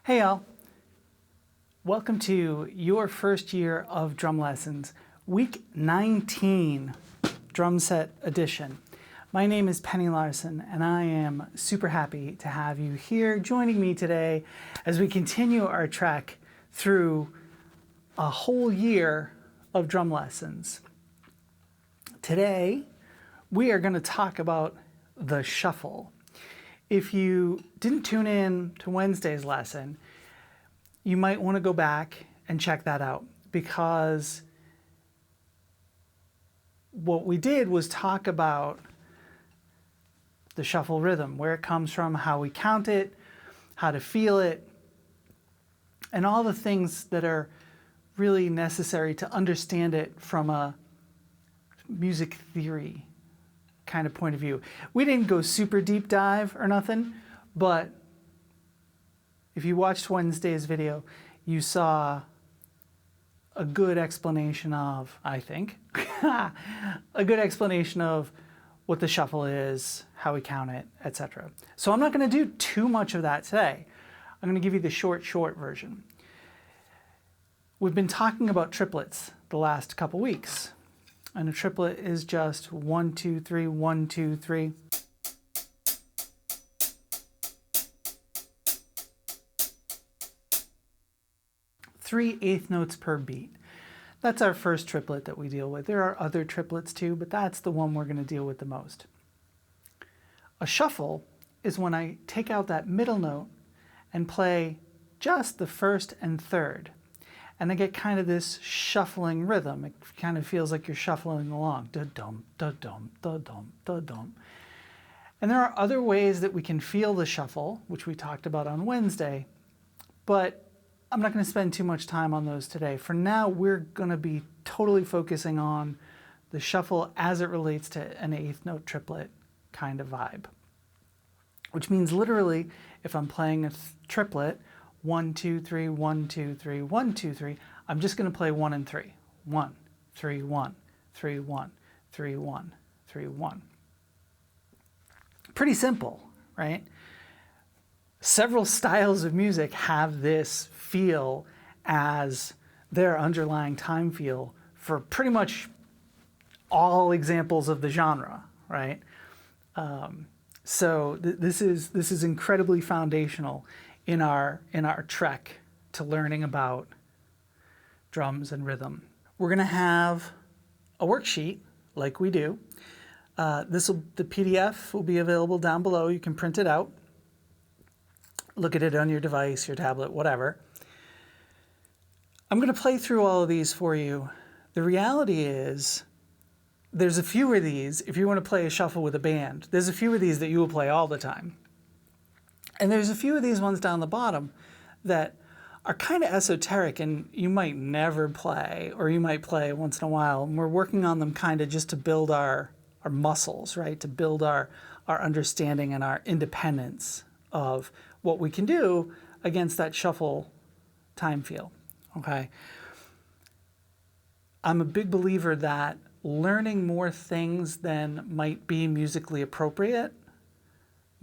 Hey y'all, welcome to your first year of drum lessons, week 19, Drumset edition. My name is Penny Larson and I am super happy to have you here joining me today as we continue our trek through a whole year of drum lessons. Today, we are going to talk about the shuffle. If you didn't tune in to Wednesday's lesson, you might want to go back and check that out, because what we did was talk about the shuffle rhythm, where it comes from, how we count it, how to feel it, and all the things that are really necessary to understand it from a music theory kind of point of view. We didn't go super deep dive or nothing, but if you watched Wednesday's video, you saw a good explanation of, I think, a good explanation of what the shuffle is, how we count it, etc. So I'm not going to do too much of that today. I'm going to give you the short version. We've been talking about triplets the last couple weeks. And a triplet is just 1, 2, 3, 1, 2, 3. Three eighth notes per beat. That's our first triplet that we deal with. There are other triplets too, but that's the one we're going to deal with the most. A shuffle is when I take out that middle note and play just the first and third. And I get kind of this shuffling rhythm. It kind of feels like you're shuffling along. Da-dum, da-dum, da-dum, da-dum. And there are other ways that we can feel the shuffle, which we talked about on Wednesday, but I'm not going to spend too much time on those today. For now, we're going to be totally focusing on the shuffle as it relates to an eighth note triplet kind of vibe. Which means literally, if I'm playing a triplet, 1, 2, 3, 1, 2, 3, 1, 2, 3. I'm just going to play 1 and 3. 1, 3, 1, 3, 1, 3, 1, 3, 1. Pretty simple, right? Several styles of music have this feel as their underlying time feel for pretty much all examples of the genre, right? So this is incredibly foundational in our trek to learning about drums and rhythm. We're going to have a worksheet like we do. The PDF will be available down below. You can print it out, look at it on your device, your tablet, whatever. I'm going to play through all of these for you. The reality is there's a few of these, if you want to play a shuffle with a band, there's a few of these that you will play all the time. And there's a few of these ones down the bottom that are kind of esoteric and you might never play, or you might play once in a while. And we're working on them kind of just to build our muscles, right? To build our understanding and our independence of what we can do against that shuffle time feel, okay? I'm a big believer that learning more things than might be musically appropriate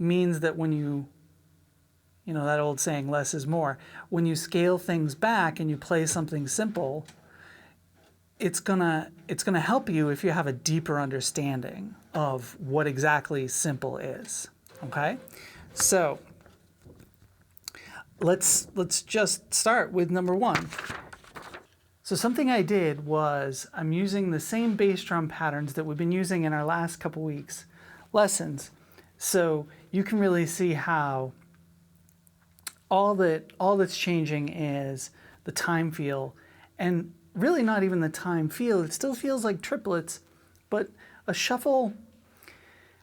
means that when you know, that old saying, less is more. When you scale things back and you play something simple, it's gonna help you if you have a deeper understanding of what exactly simple is. Okay? So let's just start with number 1. So something I did was I'm using the same bass drum patterns that we've been using in our last couple weeks lessons. So you can really see how all that's changing is the time feel, and really not even the time feel. It still feels like triplets, but a shuffle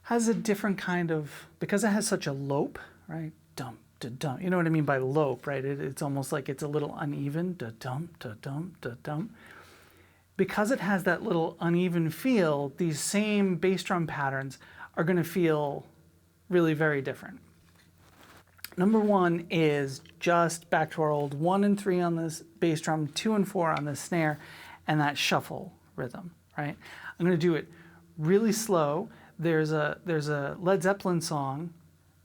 has a different kind of, because it has such a lope, right? Dum, da, dum. You know what I mean by lope, right? It's almost like it's a little uneven. Da, dum, da, dum, da, dum. Because it has that little uneven feel, these same bass drum patterns are going to feel really very different. Number 1 is just back to our old 1 and 3 on this bass drum, 2 and 4 on the snare, and that shuffle rhythm, right? I'm going to do it really slow. There's a Led Zeppelin song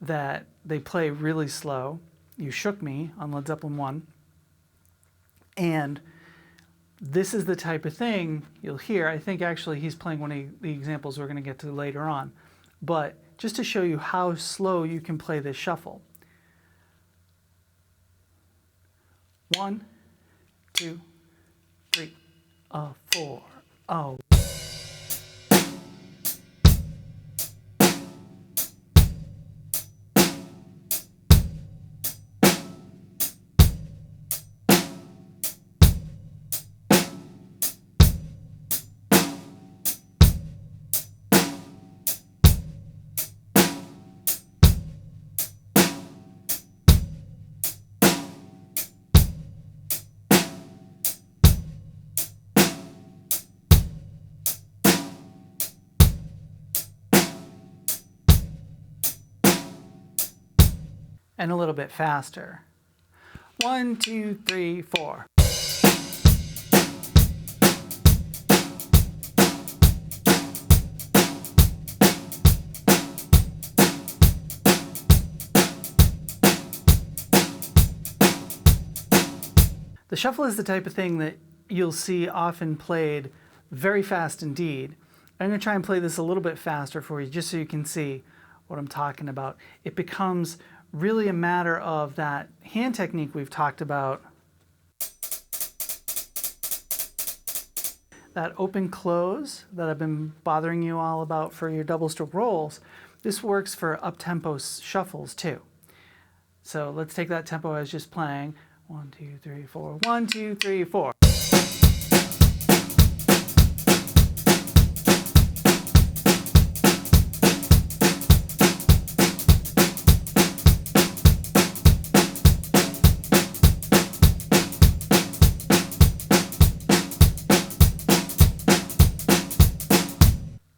that they play really slow, You Shook Me on Led Zeppelin 1. And this is the type of thing you'll hear. I think actually he's playing one of the examples we're going to get to later on. But just to show you how slow you can play this shuffle. 1, 2, 3, 4, oh. And a little bit faster. 1, 2, 3, 4. The shuffle is the type of thing that you'll see often played very fast indeed. I'm going to try and play this a little bit faster for you just so you can see what I'm talking about. It becomes really a matter of that hand technique we've talked about. That open close that I've been bothering you all about for your double stroke rolls, this works for up-tempo shuffles too. So let's take that tempo I was just playing. 1, 2, 3, 4. 1, 2, 3, 4.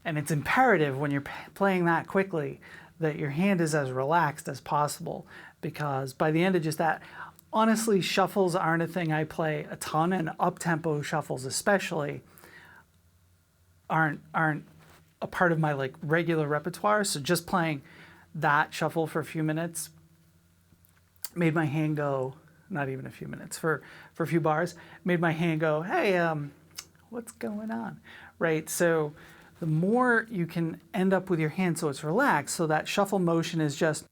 And it's imperative when you're playing that quickly that your hand is as relaxed as possible, because by the end of just that, honestly, shuffles aren't a thing I play a ton, and up-tempo shuffles especially aren't a part of my like regular repertoire. So just playing that shuffle for a few minutes made my hand go, not even a few minutes, for a few bars, made my hand go, hey, what's going on, right? So the more you can end up with your hand so it's relaxed, so that shuffle motion is just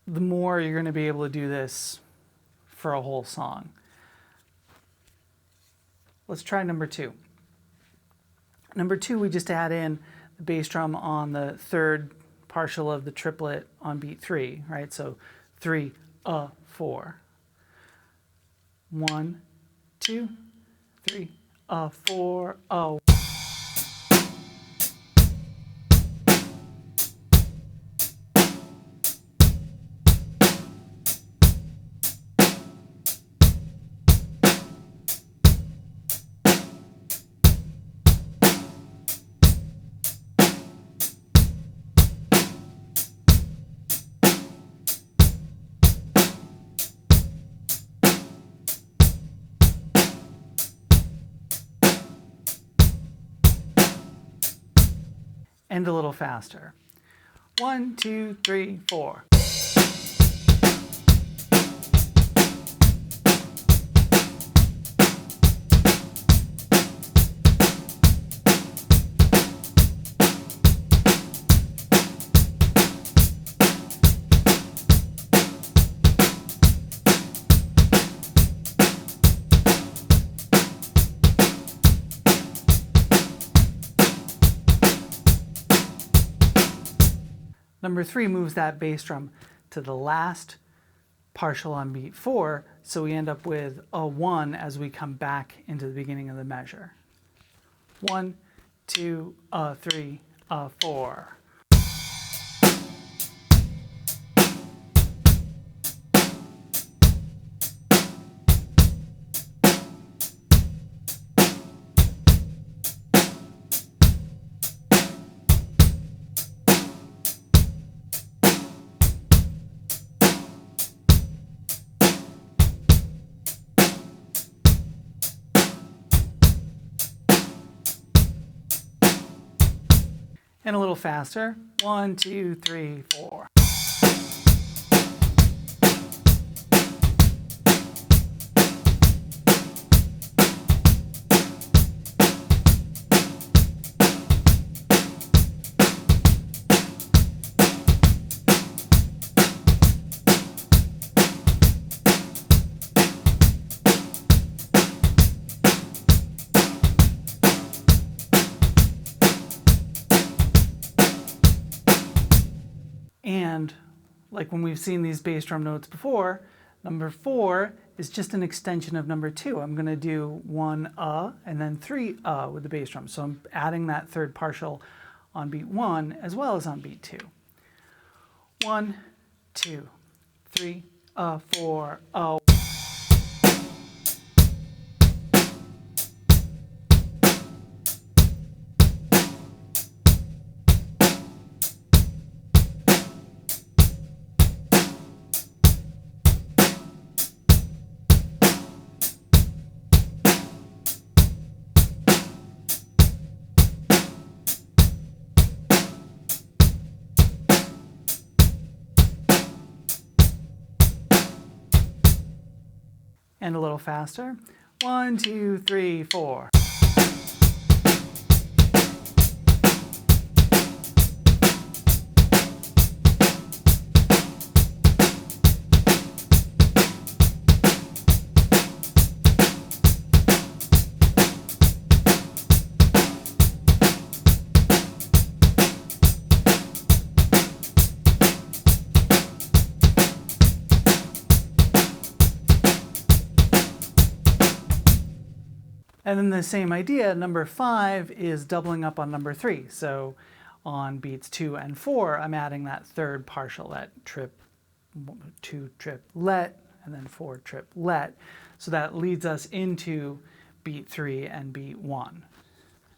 the more you're going to be able to do this for a whole song. Let's try number 2. Number 2, we just add in the bass drum on the third partial of the triplet on beat 3, right? So 3, 4. 1, 2, 3, 4, oh. And a little faster. 1, 2, 3, 4. Number 3 moves that bass drum to the last partial on beat 4, so we end up with a 1 as we come back into the beginning of the measure. 1, 2, 3, 4. And a little faster. 1, 2, 3, 4. And like when we've seen these bass drum notes before, number 4 is just an extension of number 2. I'm going to do 1 and then 3 with the bass drum. So I'm adding that third partial on beat 1 as well as on beat 2. 1, 2, 3, 4, and a little faster. 1, 2, 3, 4. And then the same idea, number 5 is doubling up on number 3. So on beats 2 and 4, I'm adding that third partial, that 2 triplet, and then 4 triplet. So that leads us into beat 3 and beat 1. And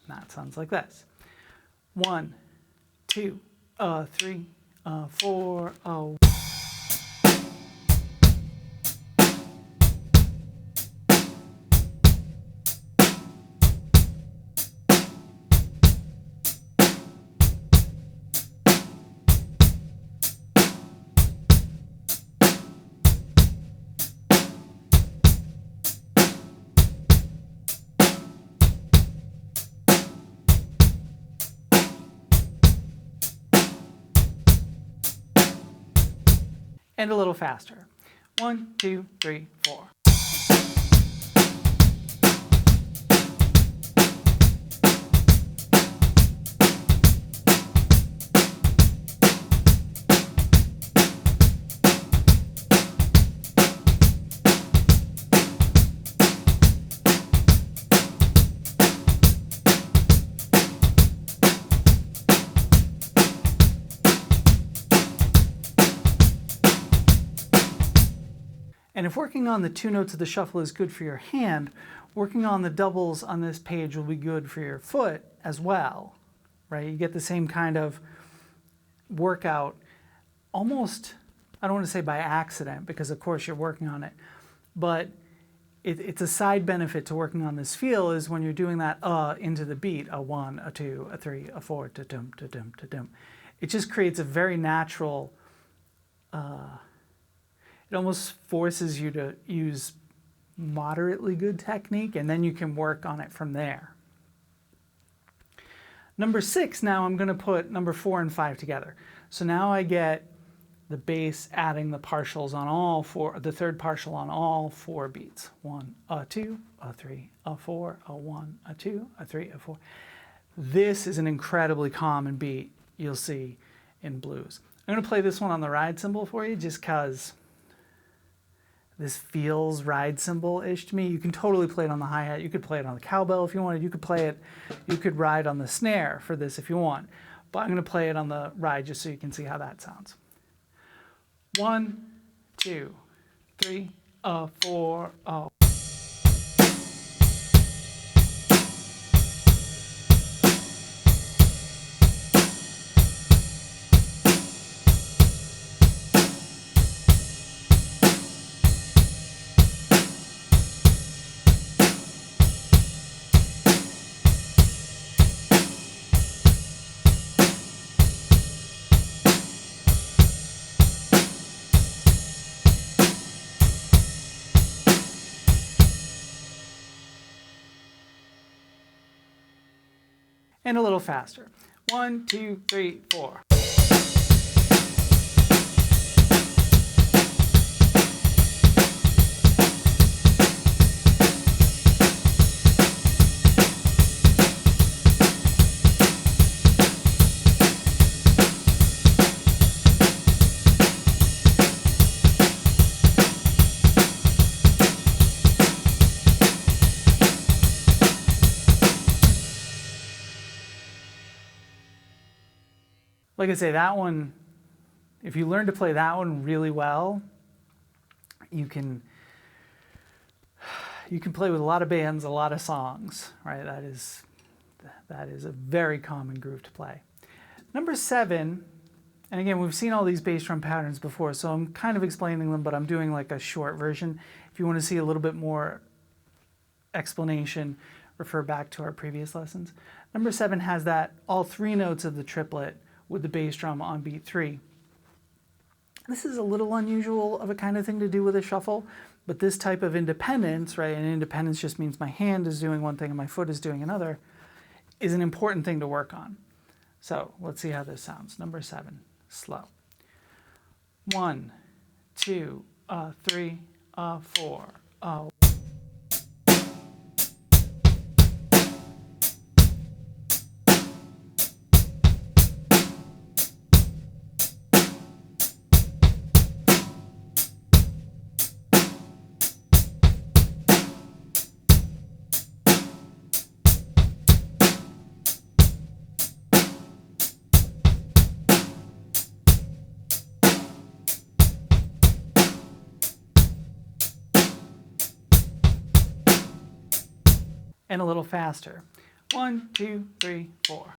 that sounds like this. 1, 2, 3, 4, and a little faster. 1, 2, 3, 4. And if working on the 2 notes of the shuffle is good for your hand, working on the doubles on this page will be good for your foot as well, right? You get the same kind of workout almost, I don't want to say by accident, because of course you're working on it, but it's a side benefit to working on this feel is when you're doing that into the beat, a 1, a 2, a 3, a 4, ta-dum, ta-dum, ta-dum. It just creates a very natural, it almost forces you to use moderately good technique, and then you can work on it from there. Number 6, now I'm going to put number 4 and 5 together. So now I get the bass adding the partials on all 4, the third partial on all 4 beats. 1, a 2, a 3, a 4, a 1, a 2, a 3, a 4. This is an incredibly common beat you'll see in blues. I'm going to play this one on the ride cymbal for you just because this feels ride cymbal-ish to me. You can totally play it on the hi-hat. You could play it on the cowbell if you wanted. You could play it, you could ride on the snare for this if you want. But I'm going to play it on the ride just so you can see how that sounds. 1, 2, 3, 4, and a little faster. 1, 2, 3, 4. Like I say, that one, if you learn to play that one really well, you can play with a lot of bands, a lot of songs, right? That is a very common groove to play. Number 7, and again, we've seen all these bass drum patterns before, so I'm kind of explaining them, but I'm doing like a short version. If you want to see a little bit more explanation, refer back to our previous lessons. Number 7 has that all 3 notes of the triplet with the bass drum on beat 3. This is a little unusual of a kind of thing to do with a shuffle, but this type of independence, right, and independence just means my hand is doing one thing and my foot is doing another, is an important thing to work on. So let's see how this sounds. Number 7, slow. 1, 2, 3, 4. And a little faster. 1, 2, 3, 4.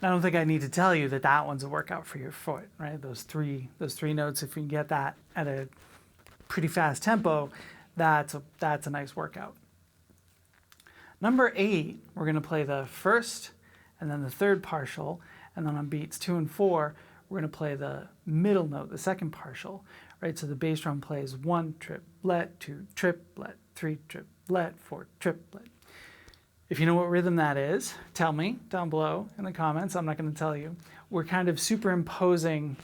I don't think I need to tell you that that one's a workout for your foot, right? Those three notes, if you can get that at a pretty fast tempo, that's a nice workout. Number 8, we're going to play the first and then the third partial, and then on beats 2 and 4, we're going to play the middle note, the second partial, right? So the bass drum plays 1 triplet, 2 triplet, 3 triplet, 4 triplet. If you know what rhythm that is, tell me down below in the comments. I'm not going to tell you. We're kind of superimposing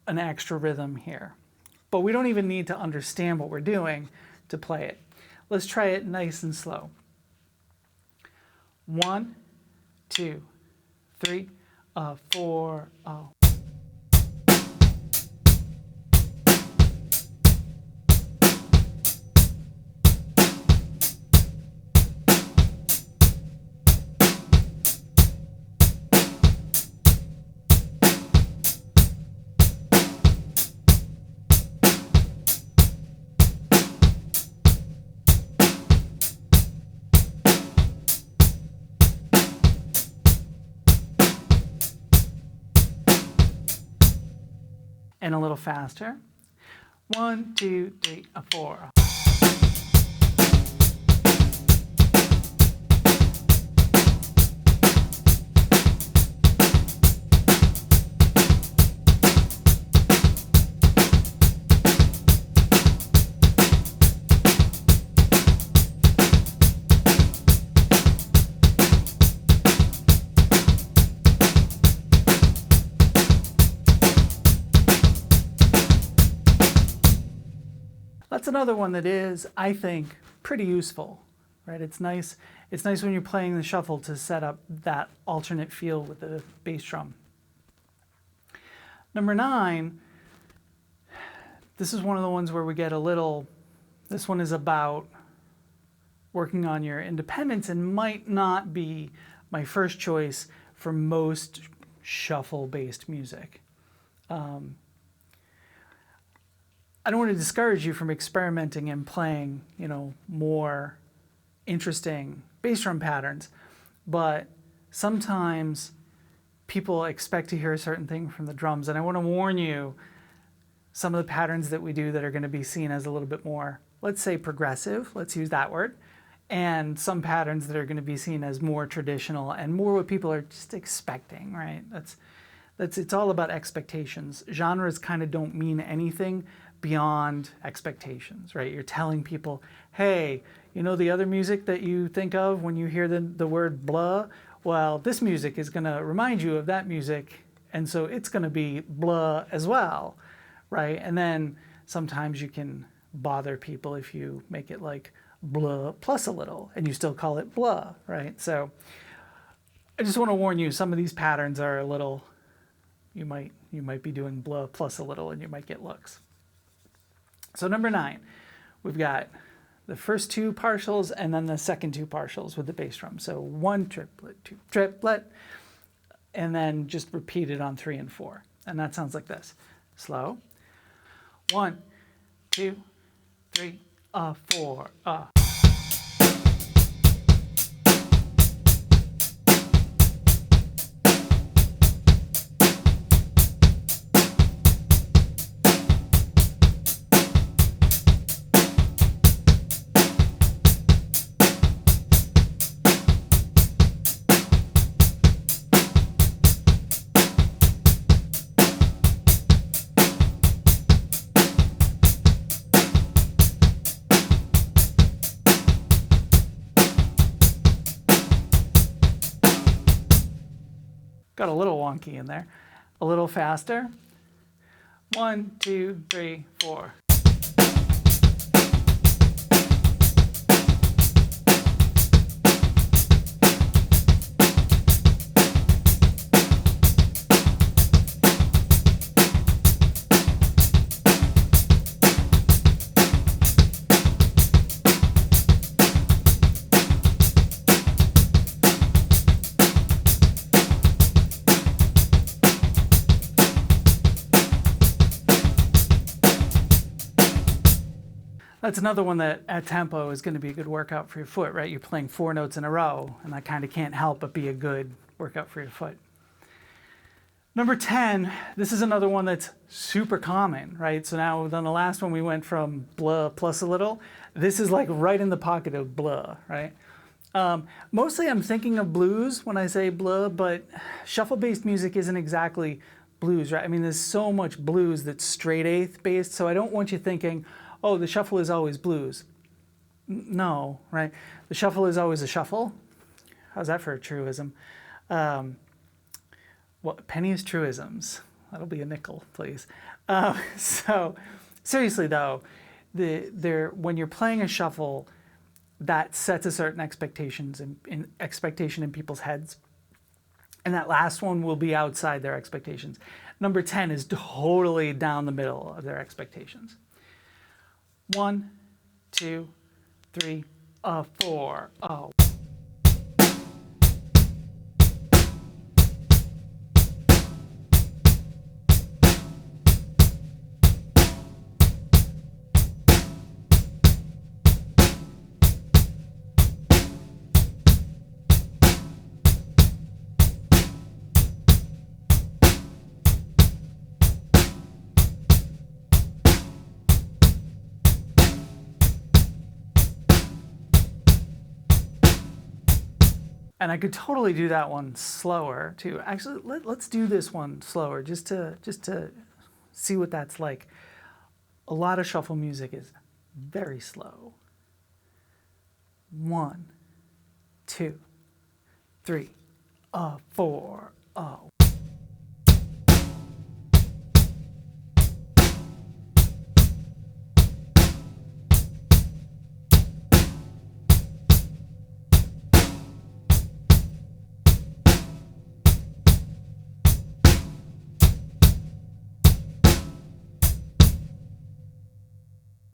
an extra rhythm here. But we don't even need to understand what we're doing to play it. Let's try it nice and slow. 1, 2, 3, 4, and a little faster. 1, 2, 3, 4. That's another one that is, I think, pretty useful, right? It's nice when you're playing the shuffle to set up that alternate feel with the bass drum. Number 9, this is one of the ones where we get a little, this one is about working on your independence and might not be my first choice for most shuffle-based music. I don't want to discourage you from experimenting and playing, more interesting bass drum patterns, but sometimes people expect to hear a certain thing from the drums. And I want to warn you, some of the patterns that we do that are going to be seen as a little bit more, let's say progressive, let's use that word, and some patterns that are going to be seen as more traditional and more what people are just expecting, right? It's all about expectations. Genres kind of don't mean anything beyond expectations, right? You're telling people, hey, you know the other music that you think of when you hear the word blah? Well, this music is going to remind you of that music, and so it's going to be blah as well, right? And then sometimes you can bother people if you make it like blah plus a little, and you still call it blah, right? So I just want to warn you, some of these patterns are a little, you might be doing blah plus a little, and you might get looks. So number 9, we've got the first 2 partials and then the second 2 partials with the bass drum. So 1 triplet, 2 triplet, and then just repeat it on 3 and 4. And that sounds like this. Slow. 1, 2, 3, 4. Got a little wonky in there. A little faster. 1, 2, 3, 4. That's another one that at tempo is going to be a good workout for your foot, right? You're playing 4 notes in a row, and that kind of can't help but be a good workout for your foot. Number 10, this is another one that's super common, right? So now on the last one we went from blah plus a little. This is like right in the pocket of blah, right? Mostly I'm thinking of blues when I say blah, but shuffle-based music isn't exactly blues, right? I mean, there's so much blues that's straight eighth based, so I don't want you thinking, oh, the shuffle is always blues. No, right? The shuffle is always a shuffle. How's that for a truism? Well, pennies truisms. That'll be a nickel, please. So seriously though, when you're playing a shuffle, that sets a certain expectation in people's heads. And that last one will be outside their expectations. Number 10 is totally down the middle of their expectations. 1, 2, 3, 4. Oh. And I could totally do that one slower too. Actually, let's do this one slower just to see what that's like. A lot of shuffle music is very slow. 1, 2, 3, 4. Oh.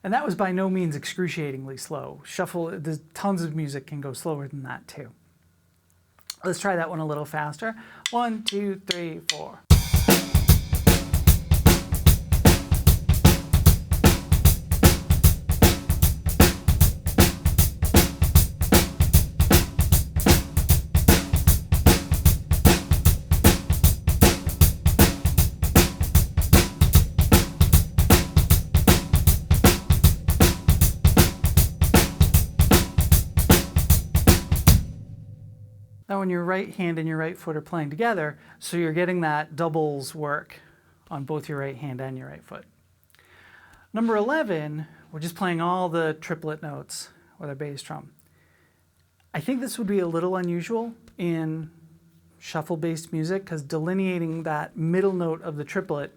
And that was by no means excruciatingly slow. Shuffle, there's tons of music can go slower than that too. Let's try that one a little faster. 1, 2, 3, 4. your right hand and your right foot are playing together, so you're getting that doubles work on both your right hand and your right foot. Number 11, we're just playing all the triplet notes with our bass drum. I think this would be a little unusual in shuffle-based music because delineating that middle note of the triplet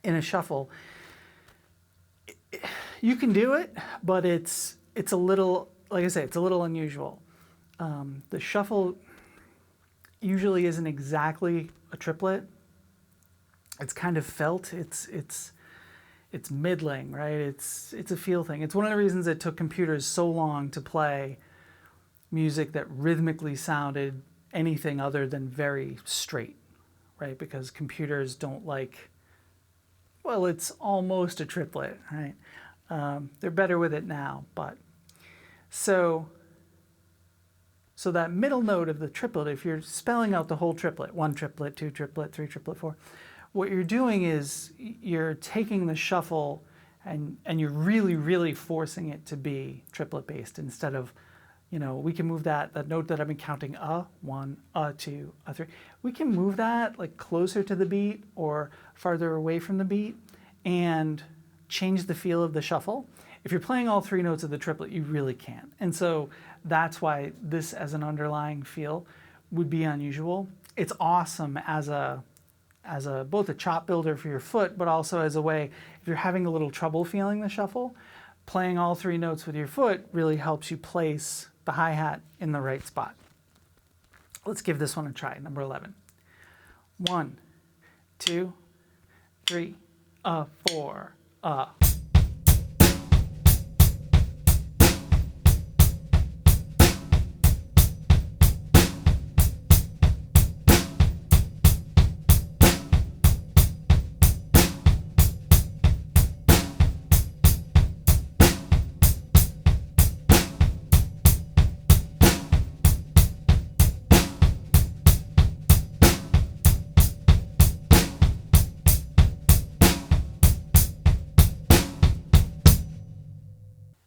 in a shuffle, you can do it, but it's a little, like I say, it's a little unusual. The shuffle usually isn't exactly a triplet. It's kind of felt. It's middling, right? It's a feel thing. It's one of the reasons it took computers so long to play music that rhythmically sounded anything other than very straight, right? Because computers don't like, well, it's almost a triplet, right? They're better with it now, but so that middle note of the triplet, if you're spelling out the whole triplet, 1 triplet, 2 triplet, 3 triplet, 4, what you're doing is you're taking the shuffle and you're really, really forcing it to be triplet based instead of, we can move that note that I've been counting, 1, 2, 3. We can move that like closer to the beat or farther away from the beat and change the feel of the shuffle. If you're playing all 3 notes of the triplet, you really can't. And so that's why this as an underlying feel would be unusual. It's awesome as both a chop builder for your foot, but also as a way, if you're having a little trouble feeling the shuffle, playing all 3 notes with your foot really helps you place the hi-hat in the right spot. Let's give this one a try, number 11. 1, 2, 3, 4,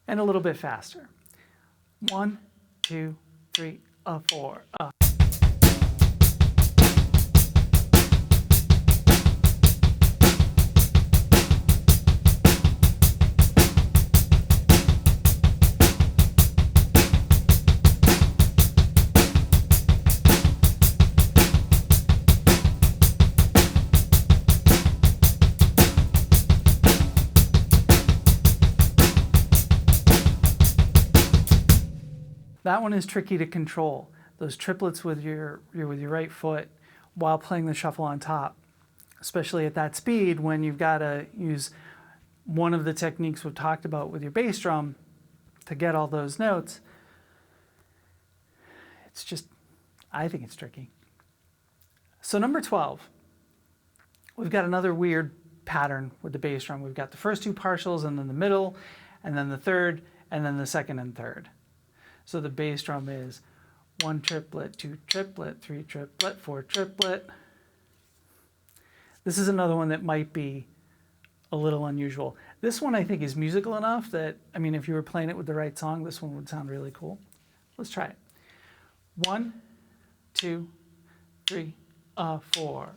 and a little bit faster. 1, 2, 3, 4. That one is tricky to control. Those triplets with your right foot while playing the shuffle on top, especially at that speed when you've got to use one of the techniques we've talked about with your bass drum to get all those notes. It's just, I think it's tricky. So number 12, we've got another weird pattern with the bass drum. We've got the first 2 partials and then the middle, and then the third, and then the second and third. So the bass drum is 1 triplet, 2 triplet, 3 triplet, 4 triplet. This is another one that might be a little unusual. This one I think is musical enough that, if you were playing it with the right song, this one would sound really cool. Let's try it. 1, 2, 3, 4,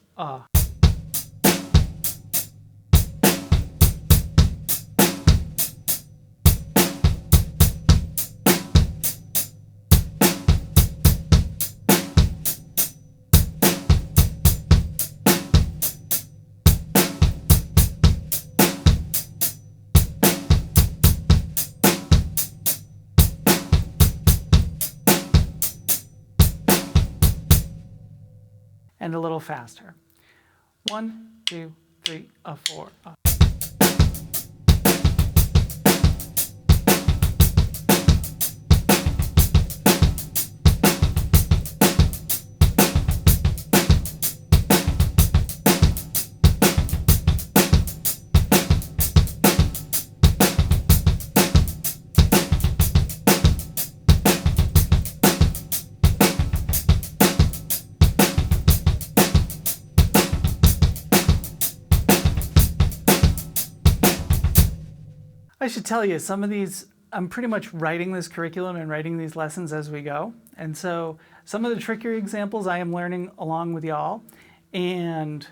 and a little faster. 1, 2, 3, 4. I should tell you, some of these I'm pretty much writing this curriculum and writing these lessons as we go. And so some of the trickier examples I am learning along with y'all, and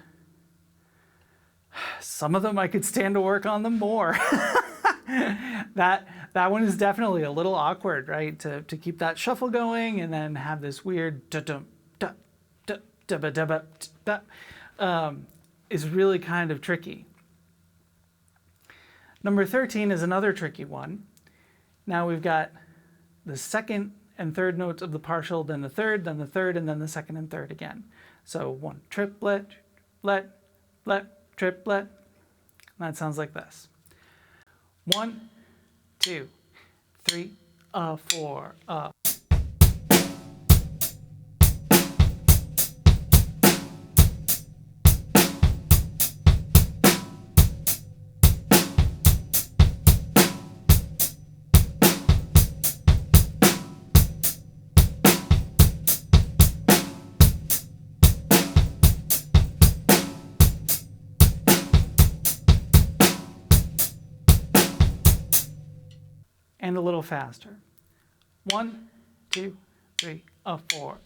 some of them I could stand to work on them more. That one is definitely a little awkward, right? To keep that shuffle going and then have this weird is really kind of tricky. Number 13 is another tricky one. Now we've got the second and third notes of the partial, then the third, and then the second and third again. So one triplet, let, triplet. That sounds like this. 1, 2, 3, 4. And a little faster. 1, 2, 3, 4.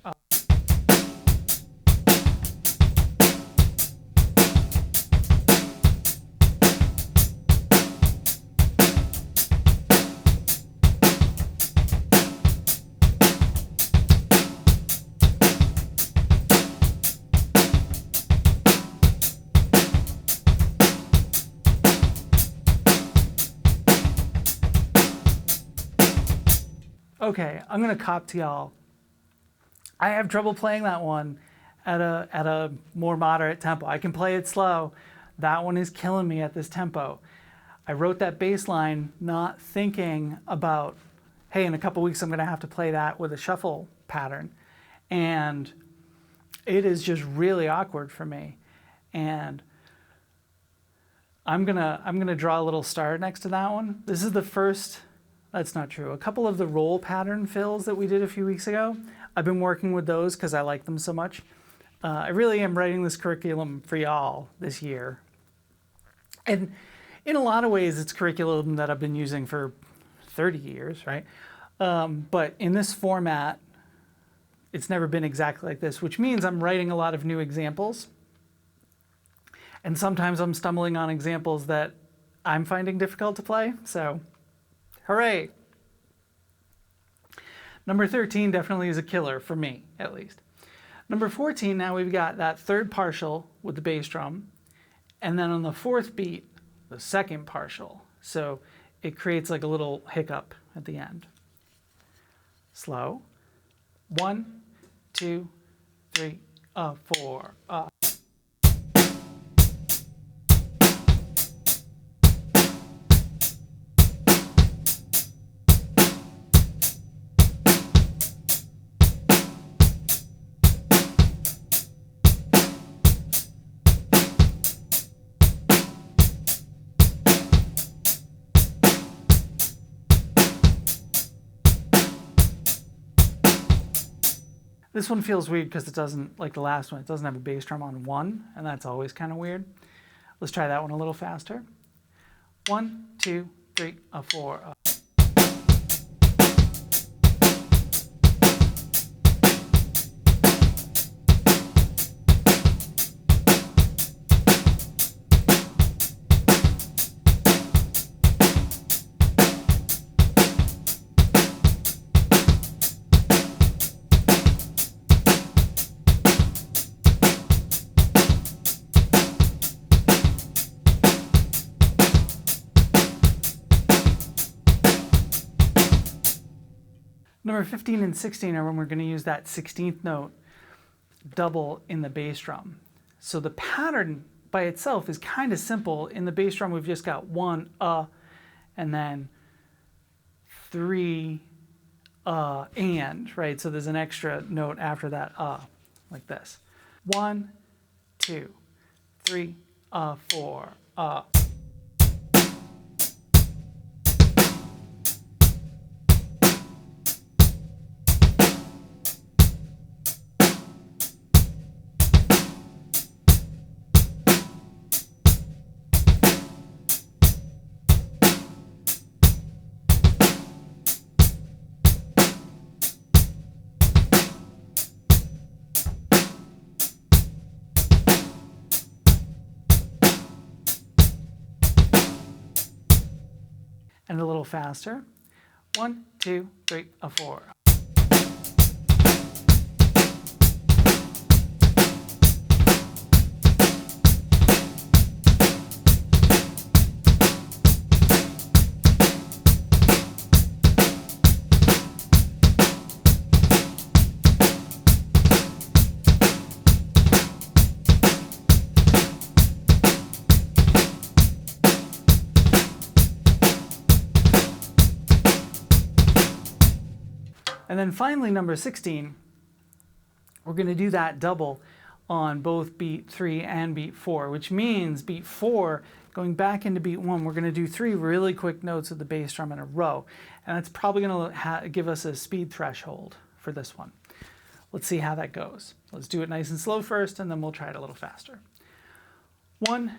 Okay, I'm gonna cop to y'all. I have trouble playing that one at a more moderate tempo. I can play it slow. That one is killing me at this tempo. I wrote that bass line not thinking about, hey, in a couple weeks I'm gonna have to play that with a shuffle pattern. And it is just really awkward for me. And I'm gonna draw a little star next to that one. This is the first. That's not true. A couple of the roll pattern fills that we did a few weeks ago, I've been working with those because I like them so much. I really am writing this curriculum for y'all this year. And in a lot of ways, it's curriculum that I've been using for 30 years, right? But in this format, it's never been exactly like this, which means I'm writing a lot of new examples. And sometimes I'm stumbling on examples that I'm finding difficult to play, so hooray. Number 13 definitely is a killer for me, at least. Number 14, now we've got that third partial with the bass drum, and then on the fourth beat, the second partial. So it creates like a little hiccup at the end. Slow. 1, 2, 3, 4. This one feels weird because it doesn't, like the last one, it doesn't have a bass drum on 1, and that's always kind of weird. Let's try that one a little faster. 1, 2, 3, 4. Number 15 and 16 are when we're going to use that 16th note double in the bass drum. So the pattern by itself is kind of simple. In the bass drum, we've just got 1, and then 3, and, right? So there's an extra note after that, like this. 1, 2, 3, 4, and a little faster. 1, 2, 3, 4. And then finally, number 16, we're going to do that double on both beat 3 and beat 4, which means beat 4, going back into beat 1, we're going to do 3 really quick notes of the bass drum in a row. And that's probably going to give us a speed threshold for this one. Let's see how that goes. Let's do it nice and slow first, and then we'll try it a little faster. 1,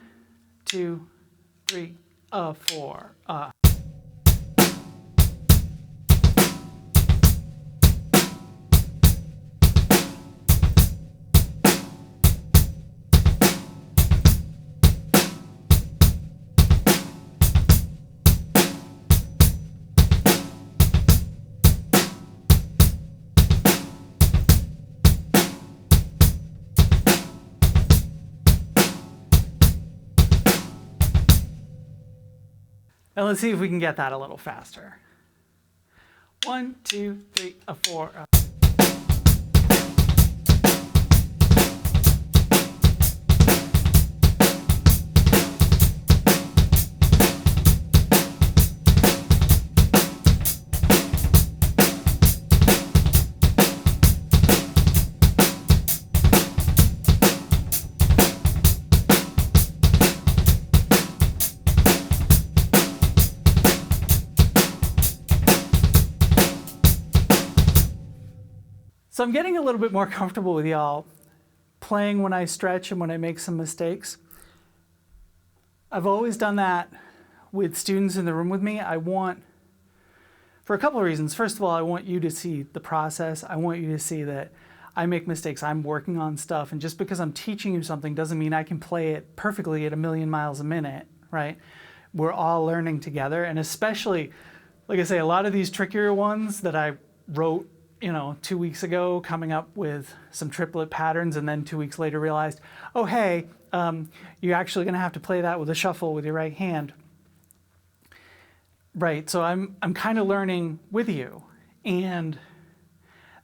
2, 3, 4. And let's see if we can get that a little faster. 1, 2, 3, 4. So I'm getting a little bit more comfortable with y'all playing when I stretch and when I make some mistakes. I've always done that with students in the room with me. For a couple of reasons. First of all, I want you to see the process. I want you to see that I make mistakes. I'm working on stuff. And just because I'm teaching you something doesn't mean I can play it perfectly at 1,000,000 miles a minute, right? We're all learning together. And especially, like I say, a lot of these trickier ones that I wrote 2 weeks ago, coming up with some triplet patterns, and then 2 weeks later realized, oh, hey, you're actually going to have to play that with a shuffle with your right hand. Right, so I'm kind of learning with you. And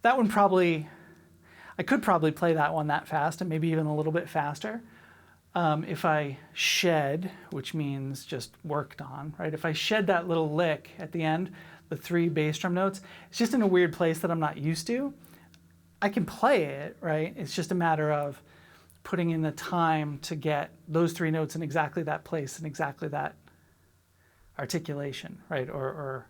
that one I could probably play that one that fast, and maybe even a little bit faster. If I shed, which means just worked on, right? If I shed that little lick at the end, the 3 bass drum notes, it's just in a weird place that I'm not used to. I can play it, right? It's just a matter of putting in the time to get those 3 notes in exactly that place and exactly that articulation, right? Or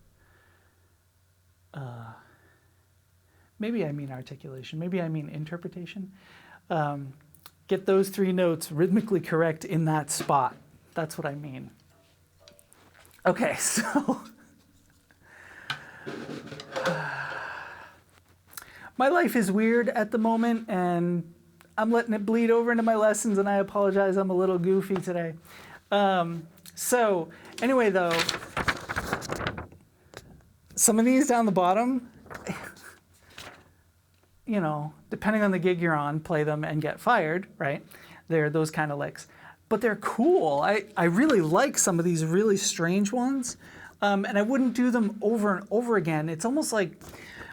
maybe I mean articulation, maybe I mean interpretation. Get those 3 notes rhythmically correct in that spot. That's what I mean. Okay, so my life is weird at the moment, and I'm letting it bleed over into my lessons, and I apologize, I'm a little goofy today. So anyway, though, some of these down the bottom, depending on the gig you're on, play them and get fired, right? They're those kind of licks. But they're cool. I really like some of these really strange ones, and I wouldn't do them over and over again. It's almost like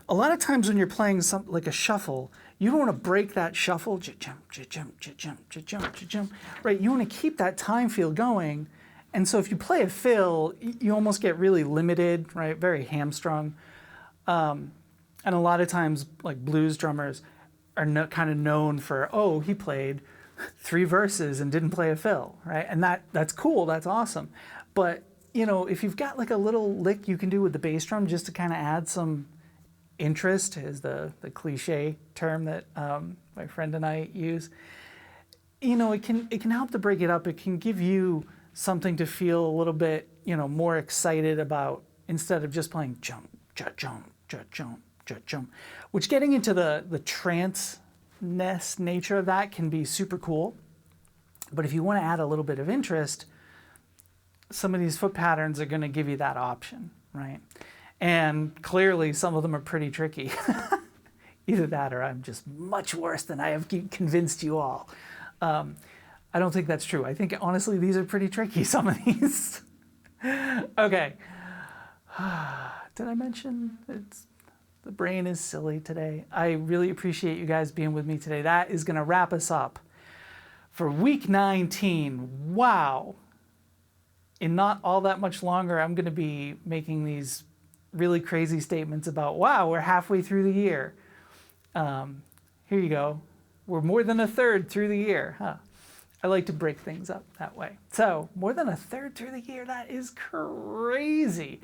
a lot of times when you're playing something like a shuffle, you don't want to break that shuffle, jump, jump, jump, jump, jump, right? You want to keep that time feel going. And so if you play a fill, you almost get really limited, right? Very hamstrung. And a lot of times, like blues drummers are kind of known for, oh, he played 3 verses and didn't play a fill, right? And that's cool, that's awesome. But, if you've got like a little lick you can do with the bass drum just to kind of add some interest, is the cliche term that my friend and I use, it can help to break it up. It can give you something to feel a little bit, more excited about, instead of just playing jump, jump, jump, jump, jump, which getting into the trance-ness nature of that can be super cool. But if you want to add a little bit of interest, some of these foot patterns are going to give you that option, right? And clearly some of them are pretty tricky. Either that or I'm just much worse than I have convinced you all. I don't think that's true. I think honestly these are pretty tricky, some of these. Okay. Did I mention the brain is silly today? I really appreciate you guys being with me today. That is going to wrap us up for week 19. Wow. In not all that much longer, I'm going to be making these really crazy statements about, wow, we're halfway through the year. Here you go. We're more than a third through the year. Huh. I like to break things up that way. So more than a third through the year, that is crazy.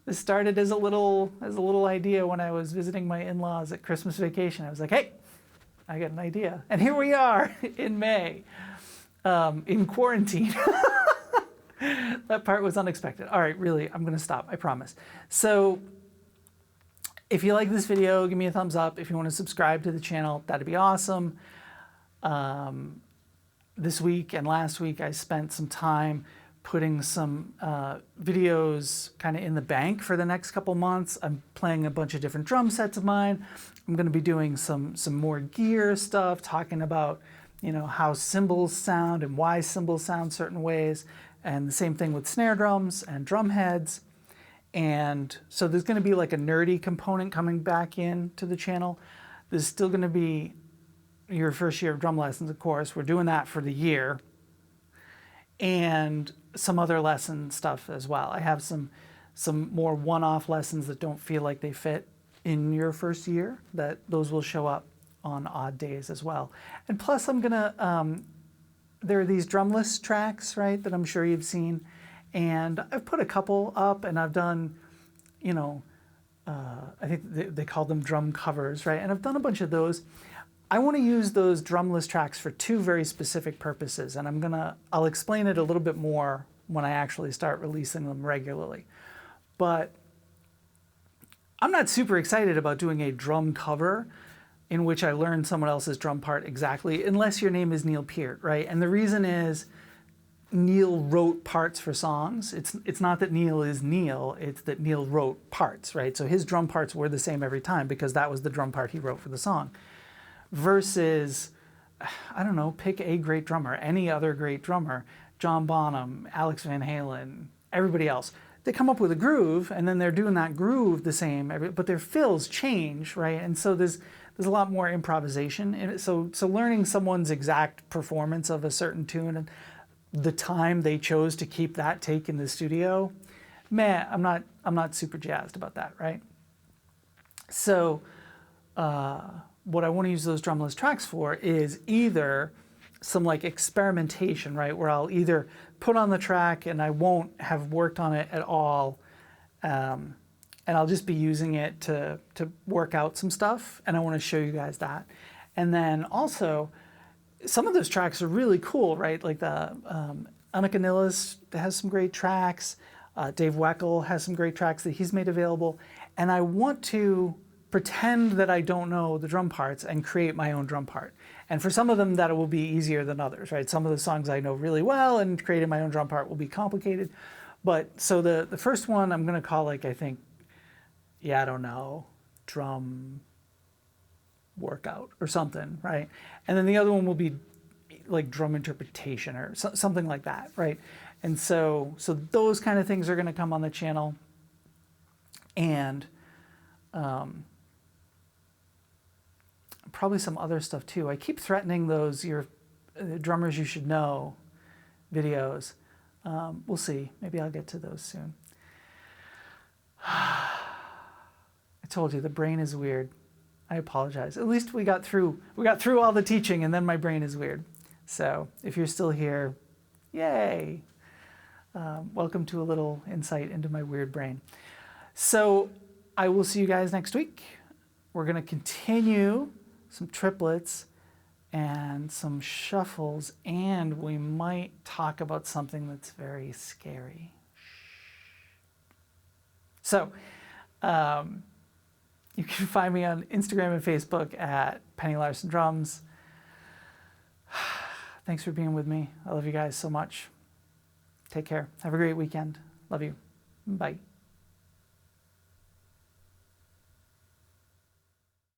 This started as a little idea when I was visiting my in-laws at Christmas vacation. I was like, hey, I got an idea. And here we are in May, in quarantine. That part was unexpected. All right, really, I'm going to stop, I promise. So if you like this video, give me a thumbs up. If you want to subscribe to the channel, that'd be awesome. This week and last week, I spent some time putting some videos kind of in the bank for the next couple months. I'm playing a bunch of different drum sets of mine. I'm going to be doing some more gear stuff, talking about, you know, how cymbals sound and why cymbals sound certain ways. And the same thing with snare drums and drum heads. And so there's going to be like a nerdy component coming back into the channel. There's still going to be your first year of drum lessons, of course. We're doing that for the year. And some other lesson stuff as well. I have some more one-off lessons that don't feel like they fit in your first year, that those will show up on odd days as well. And plus I'm going to... there are these drumless tracks, right, that I'm sure you've seen. And I've put a couple up and I've done, you know, I think they call them drum covers, right? And I've done a bunch of those. I want to use those drumless tracks for two very specific purposes. And I'll explain it a little bit more when I actually start releasing them regularly. But I'm not super excited about doing a drum cover in which I learn someone else's drum part exactly, unless your name is Neil Peart, right? And the reason is Neil wrote parts for songs. It's not that Neil is Neil, it's that Neil wrote parts, right? So his drum parts were the same every time because that was the drum part he wrote for the song. Versus, I don't know, pick a great drummer, any other great drummer, John Bonham, Alex Van Halen, everybody else. They come up with a groove and then they're doing that groove the same, but their fills change, right? And so there's a lot more improvisation in it. So learning someone's exact performance of a certain tune and the time they chose to keep that take in the studio, man, I'm not super jazzed about that, right? So what I want to use those drumless tracks for is either some like experimentation, right, where I'll either put on the track and I won't have worked on it at all, and I'll just be using it to work out some stuff, and I want to show you guys that. And then also, some of those tracks are really cool, right? Like the Annika Nilles has some great tracks. Dave Weckl has some great tracks that he's made available. And I want to pretend that I don't know the drum parts and create my own drum part. And for some of them, that will be easier than others, right? Some of the songs I know really well, and creating my own drum part will be complicated. But so the first one I'm going to call, like, I think, yeah, I don't know, drum workout or something, right? And then the other one will be like drum interpretation or something like that, right? And so those kind of things are going to come on the channel. And probably some other stuff too. I keep threatening those your drummers you should know videos. We'll see. Maybe I'll get to those soon. I told you the brain is weird. I apologize. At least we got through all the teaching and then my brain is weird. So if you're still here, yay. Welcome to a little insight into my weird brain. So I will see you guys next week. We're going to continue some triplets and some shuffles, and we might talk about something that's very scary. So you can find me on Instagram and Facebook at Penny Larson Drums. Thanks for being with me. I love you guys so much. Take care. Have a great weekend. Love you. Bye.